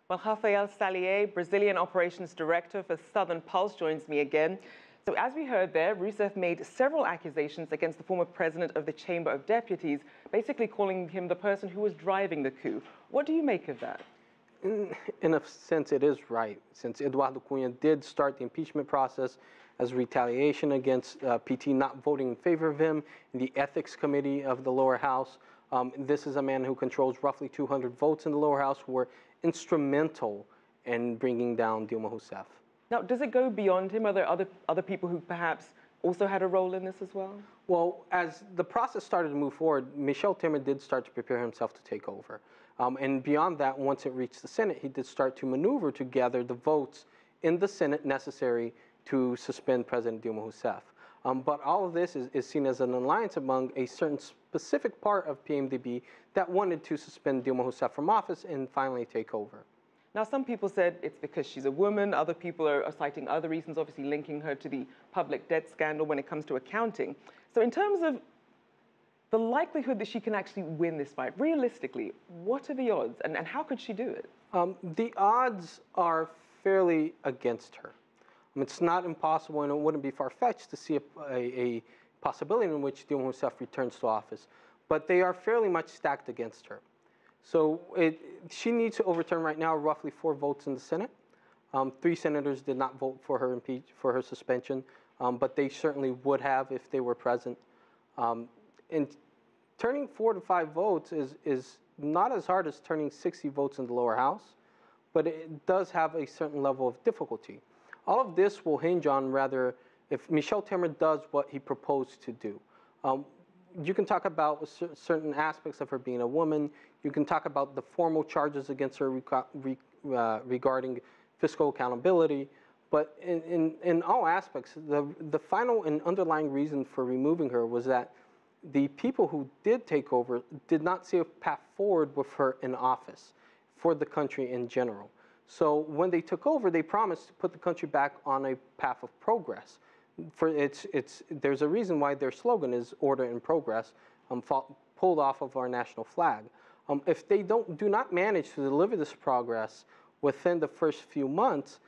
Well, Rafael Saliés, Brazilian Operations Director for Southern Pulse, joins me again. So as we heard there, Rousseff made several accusations against the former president of the Chamber of Deputies, basically calling him the person who was driving the coup. What do you make of that? In a sense, it is right, since Eduardo Cunha did start the impeachment process as retaliation against PT not voting in favor of him in the Ethics Committee of the lower house. This is a man who controls roughly 200 votes in the lower house who were instrumental in bringing down Dilma Rousseff. Now, does it go beyond him? Are there other people who perhaps also had a role in this as well? Well, as the process started to move forward, Michel Temer did start to prepare himself to take over. And beyond that, once it reached the Senate, he did start to maneuver to gather the votes in the Senate necessary to suspend President Dilma Rousseff. But all of this is seen as an alliance among a certain specific part of PMDB that wanted to suspend Dilma Rousseff from office and finally take over. Now, some people said it's because she's a woman. Other people are citing other reasons, obviously linking her to the public debt scandal when it comes to accounting. So in terms of the likelihood that she can actually win this fight, realistically, what are the odds and how could she do it? The odds are fairly against her. It's not impossible and it wouldn't be far-fetched to see a possibility in which Dilma Rousseff returns to office, but they are fairly much stacked against her. So she needs to overturn right now roughly 4 votes in the Senate. 3 senators did not vote for her suspension, but they certainly would have if they were present. And turning 4 to 5 votes is not as hard as turning 60 votes in the lower house, but it does have a certain level of difficulty. All of this will hinge on rather if Michel Temer does what he proposed to do. You can talk about certain aspects of her being a woman. You can talk about the formal charges against her regarding fiscal accountability. But in all aspects, the final and underlying reason for removing her was that the people who did take over did not see a path forward with her in office for the country in general. So when they took over, they promised to put the country back on a path of progress. There's a reason why their slogan is order and progress, pulled off of our national flag. If they do not manage to deliver this progress within the first few months,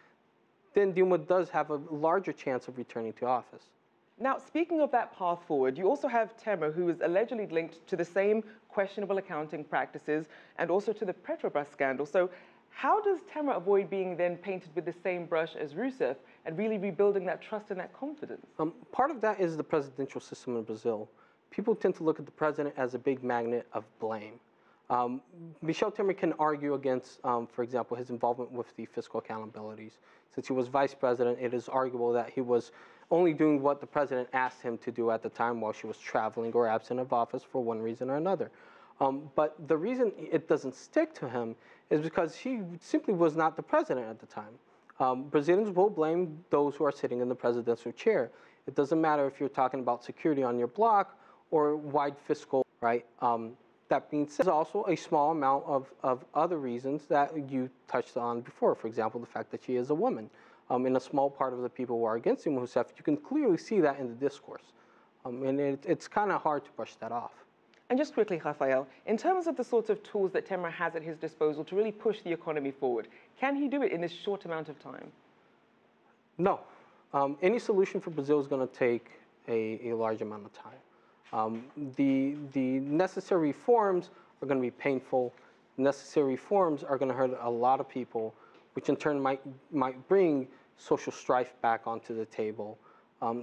then Dilma does have a larger chance of returning to office. Now, speaking of that path forward, you also have Temer, who is allegedly linked to the same questionable accounting practices and also to the Petrobras scandal. So how does Temer avoid being then painted with the same brush as Rousseff and really rebuilding that trust and that confidence? Part of that is the presidential system in Brazil. People tend to look at the president as a big magnet of blame. Michel Temer can argue against, for example, his involvement with the fiscal accountabilities. Since he was vice president, it is arguable that he was only doing what the president asked him to do at the time while she was traveling or absent of office for one reason or another. But the reason it doesn't stick to him is because he simply was not the president at the time. Brazilians will blame those who are sitting in the presidential chair. It doesn't matter if you're talking about security on your block or wide fiscal, right? That being said, there's also a small amount of other reasons that you touched on before. For example, the fact that she is a woman. In a small part of the people who are against Dilma Rousseff, you can clearly see that in the discourse. And it's kind of hard to brush that off. And just quickly, Rafael, in terms of the sorts of tools that Temer has at his disposal to really push the economy forward, can he do it in this short amount of time? No. Any solution for Brazil is going to take a large amount of time. The necessary reforms are going to be painful. Necessary reforms are going to hurt a lot of people, which in turn might bring social strife back onto the table.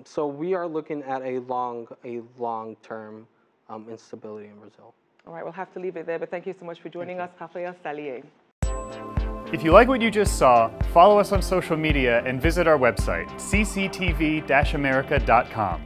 So we are looking at a long-term instability in Brazil. All right, we'll have to leave it there, but thank you so much for joining us, Rafael Saliés. If you like what you just saw, follow us on social media and visit our website, cctv-america.com.